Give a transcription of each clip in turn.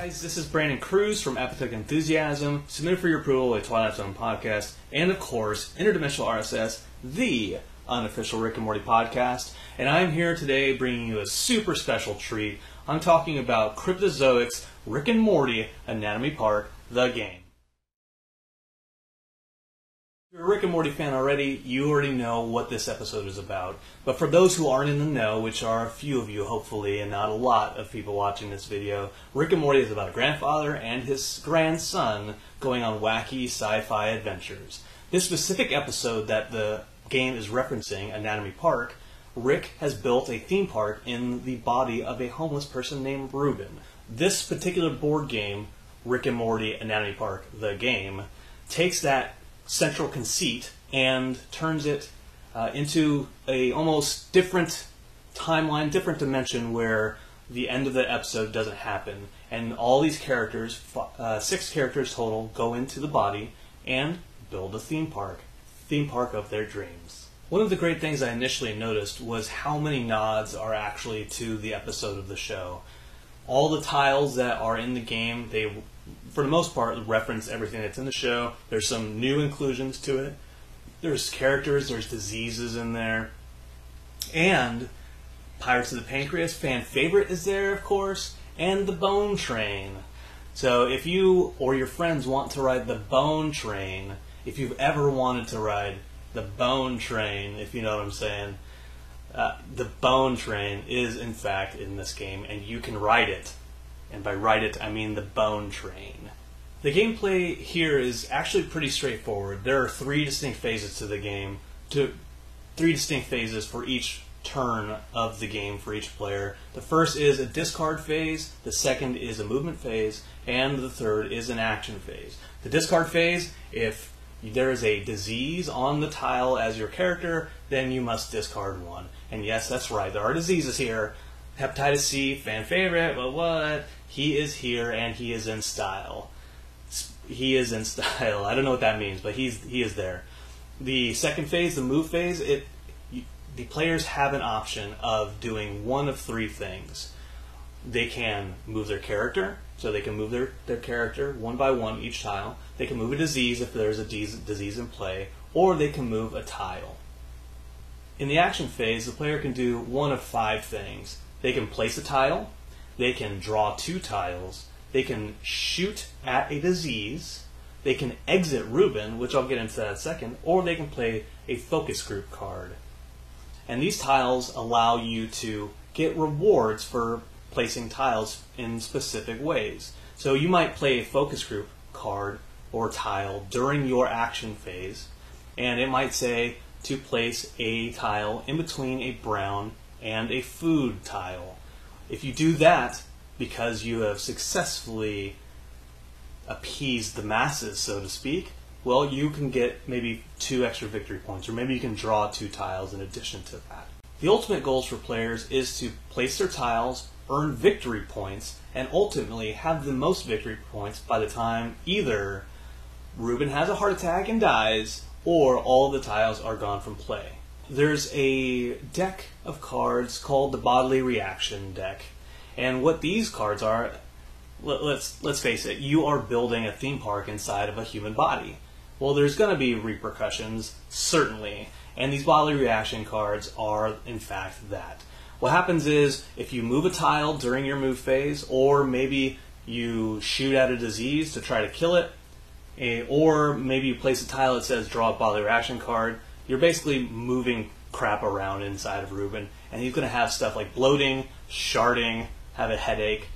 Guys, this is Brandon Cruz from Apathetic Enthusiasm, submitted for your approval a Twilight Zone podcast, and of course, Interdimensional RSS, the unofficial Rick and Morty podcast. And I'm here today bringing you a super special treat. I'm talking about Cryptozoic's Rick and Morty Anatomy Park, the game. If you're a Rick and Morty fan already, you already know what this episode is about. But for those who aren't in the know, which are a few of you hopefully, and not a lot of people watching this video, Rick and Morty is about a grandfather and his grandson going on wacky sci-fi adventures. This specific episode that the game is referencing, Anatomy Park, Rick has built a theme park in the body of a homeless person named Ruben. This particular board game, Rick and Morty Anatomy Park, the game, takes that central conceit and turns it into a almost different timeline, different dimension where the end of the episode doesn't happen. And all these characters, 6 characters total, go into the body and build a theme park of their dreams. One of the great things I initially noticed was how many nods are actually to the episode of the show. All the tiles that are in the game, they for the most part reference everything that's in the show. There's some new inclusions to it. There's characters, there's diseases in there. And Pirates of the Pancreas, fan favorite, is there, of course, and the Bone Train. So if you or your friends want to ride the Bone Train, if you've ever wanted to ride the Bone Train, if you know what I'm saying, the Bone Train is in fact in this game, and you can ride it. And by ride it, I mean the Bone Train. The gameplay here is actually pretty straightforward. There are 3 distinct phases to the game, 3 distinct phases for each turn of the game for each player. The first is a discard phase, the second is a movement phase, and the third is an action phase. The discard phase, if there is a disease on the tile as your character, then you must discard one. And yes, that's right, there are diseases here. Hepatitis C, fan favorite, but what? He is here and he is in style. He is in style. I don't know what that means, but he is there. The second phase, the move phase, the players have an option of doing one of 3 things. They can move their character, so they can move their character one by one each tile. They can move a disease if there's a disease in play, or they can move a tile. In the action phase, the player can do one of 5 things. They can place a tile, they can draw 2 tiles, they can shoot at a disease, they can exit Ruben, which I'll get into that in a second, or they can play a focus group card. And these tiles allow you to get rewards for placing tiles in specific ways. So you might play a focus group card or tile during your action phase, and it might say to place a tile in between a brown and a food tile. If you do that because you have successfully appeased the masses, so to speak, well, you can get maybe 2 extra victory points, or maybe you can draw 2 tiles in addition to that. The ultimate goals for players is to place their tiles, earn victory points, and ultimately have the most victory points by the time either Ruben has a heart attack and dies, or all the tiles are gone from play. There's a deck of cards called the Bodily Reaction deck, and what these cards are, let's face it, you are building a theme park inside of a human body. Well, there's going to be repercussions, certainly, and these Bodily Reaction cards are in fact that. What happens is, if you move a tile during your move phase, or maybe you shoot at a disease to try to kill it, or maybe you place a tile that says draw a Bodily Reaction card, you're basically moving crap around inside of Ruben, and he's going to have stuff like bloating, sharding, have a headache.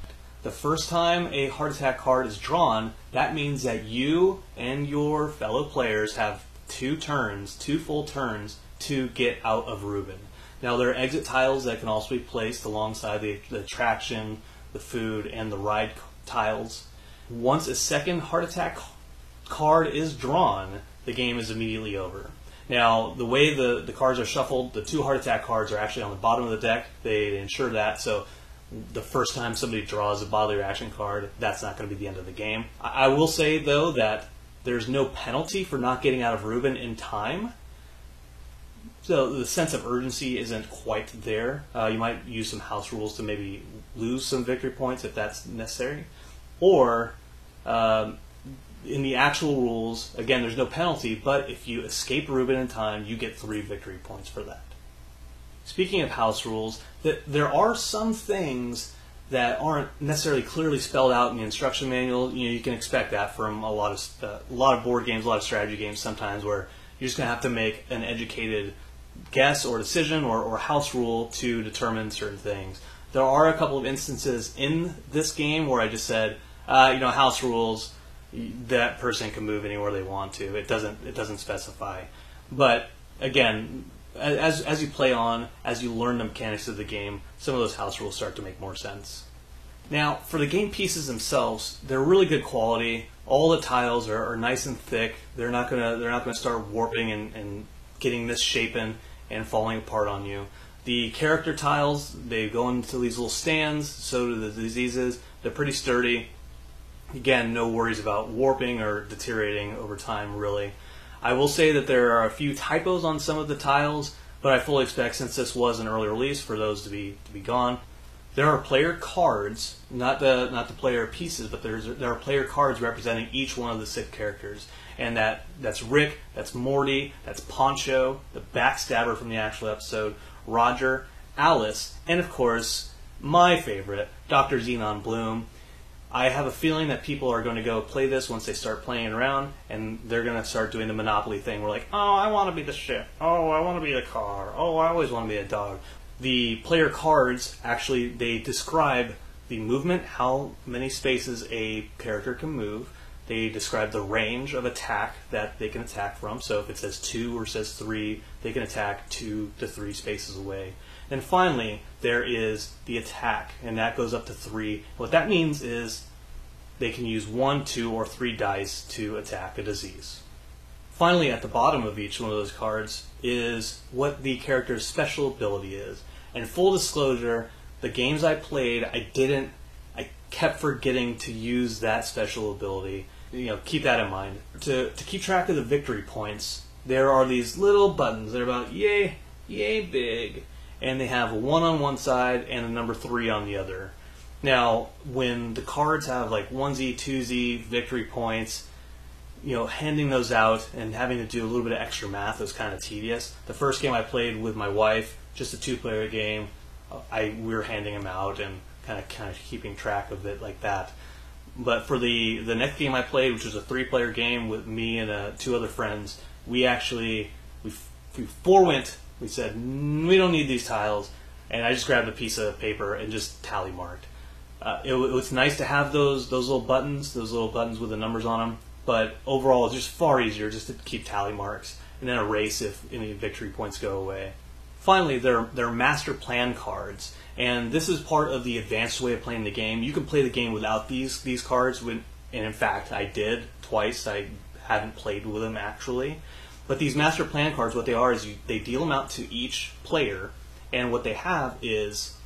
The first time a heart attack card is drawn, that means that you and your fellow players have 2 full turns to get out of Ruben. Now, there are exit tiles that can also be placed alongside the attraction, the food, and the ride tiles. Once a second heart attack card is drawn, the game is immediately over. Now, the way the cards are shuffled, the 2 heart attack cards are actually on the bottom of the deck. They ensure that, so the first time somebody draws a Bodily Reaction card, that's not going to be the end of the game. I will say, though, that there's no penalty for not getting out of Ruben in time. So the sense of urgency isn't quite there. You might use some house rules to maybe lose some victory points if that's necessary. or in the actual rules, again, there's no penalty, but if you escape Ruben in time, you get 3 victory points for that. Speaking of house rules, there are some things that aren't necessarily clearly spelled out in the instruction manual. You can expect that from a lot of board games, a lot of strategy games sometimes, where you're just going to have to make an educated guess or decision or house rule to determine certain things. There are a couple of instances in this game where I just said, house rules, that person can move anywhere they want to. It doesn't specify. But again, as you play on, as you learn the mechanics of the game, some of those house rules start to make more sense. Now, for the game pieces themselves, they're really good quality. All the tiles are nice and thick. They're not gonna start warping and getting misshapen and falling apart on you. The character tiles, they go into these little stands. So do the diseases. They're pretty sturdy. Again, no worries about warping or deteriorating over time, really. I will say that there are a few typos on some of the tiles, but I fully expect, since this was an early release, for those to be gone. There are player cards, not the player pieces, but there are player cards representing each one of the 6 characters, and that's Rick, that's Morty, that's Poncho, the backstabber from the actual episode, Roger, Alice, and of course my favorite, Dr. Xenon Bloom. I have a feeling that people are going to go play this once they start playing around, and they're going to start doing the Monopoly thing. We're like, oh, I want to be the ship. Oh, I want to be the car. Oh, I always want to be a dog. The player cards, actually, they describe the movement, how many spaces a character can move. They describe the range of attack that they can attack from. So if it says 2 or says 3, they can attack 2 to 3 spaces away. And finally, there is the attack, and that goes up to 3. What that means is they can use 1, 2, or 3 dice to attack a disease. Finally, at the bottom of each one of those cards is what the character's special ability is. And full disclosure, the games I played, I kept forgetting to use that special ability. Keep that in mind. To keep track of the victory points, there are these little buttons. They're about yay big. And they have a 1 on one side and a number 3 on the other. Now, when the cards have like 1Z, 2Z victory points, handing those out and having to do a little bit of extra math was kind of tedious. The first game I played with my wife, just a 2-player game, we were handing them out and kind of keeping track of it like that. But for the next game I played, which was a 3-player game with me and 2 other friends, we forewent. We said, we don't need these tiles, and I just grabbed a piece of paper and just tally marked. It was nice to have those little buttons with the numbers on them, but overall it's just far easier just to keep tally marks and then erase if any victory points go away. Finally, there are master plan cards, and this is part of the advanced way of playing the game. You can play the game without these cards, and in fact I did twice. I haven't played with them actually. But these master plan cards, what they are is they deal them out to each player, and what they have is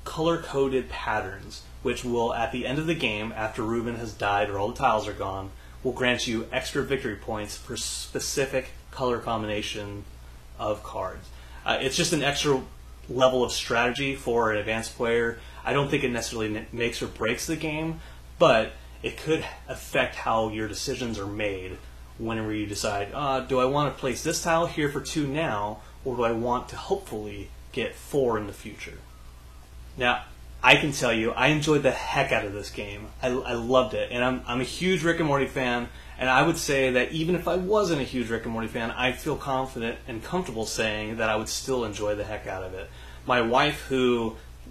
color-coded patterns, which will, at the end of the game, after Ruben has died or all the tiles are gone, will grant you extra victory points for specific color combination of cards. It's just an extra level of strategy for an advanced player. I don't think it necessarily makes or breaks the game, but it could affect how your decisions are made whenever you decide, do I want to place this tile here for 2 now, or do I want to hopefully get 4 in the future? Now, I can tell you, I enjoyed the heck out of this game. I loved it, and I'm a huge Rick and Morty fan, and I would say that even if I wasn't a huge Rick and Morty fan, I feel confident and comfortable saying that I would still enjoy the heck out of it. My wife,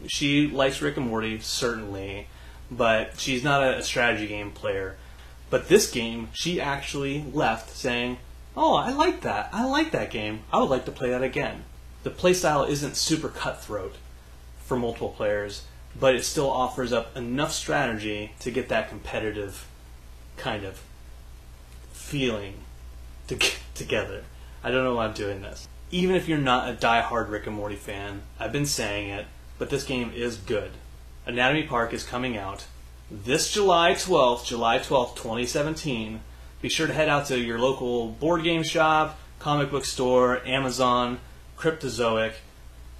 she likes Rick and Morty, certainly, but she's not a strategy game player. But this game, she actually left saying, oh, I like that. I like that game. I would like to play that again. The playstyle isn't super cutthroat for multiple players, but it still offers up enough strategy to get that competitive kind of feeling together. I don't know why I'm doing this. Even if you're not a die-hard Rick and Morty fan, I've been saying it, but this game is good. Anatomy Park is coming out this July 12th, 2017. Be sure to head out to your local board game shop, comic book store, Amazon, Cryptozoic.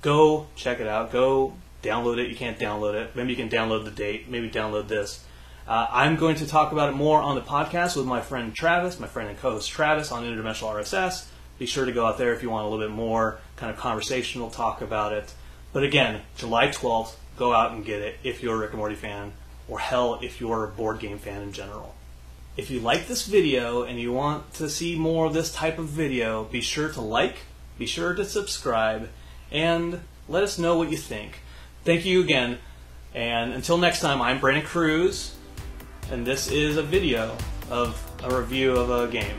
Go check it out. Go download it. You can't download it. Maybe you can download the date. Maybe download this. I'm going to talk about it more on the podcast with my friend Travis, my friend and co-host Travis on Interdimensional RSS. Be sure to go out there if you want a little bit more kind of conversational talk about it. But again, July 12th, go out and get it if you're a Rick and Morty fan, or hell, if you're a board game fan in general. If you like this video and you want to see more of this type of video, be sure to like, be sure to subscribe, and let us know what you think. Thank you again, and until next time, I'm Brandon Cruz, and this is a video of a review of a game.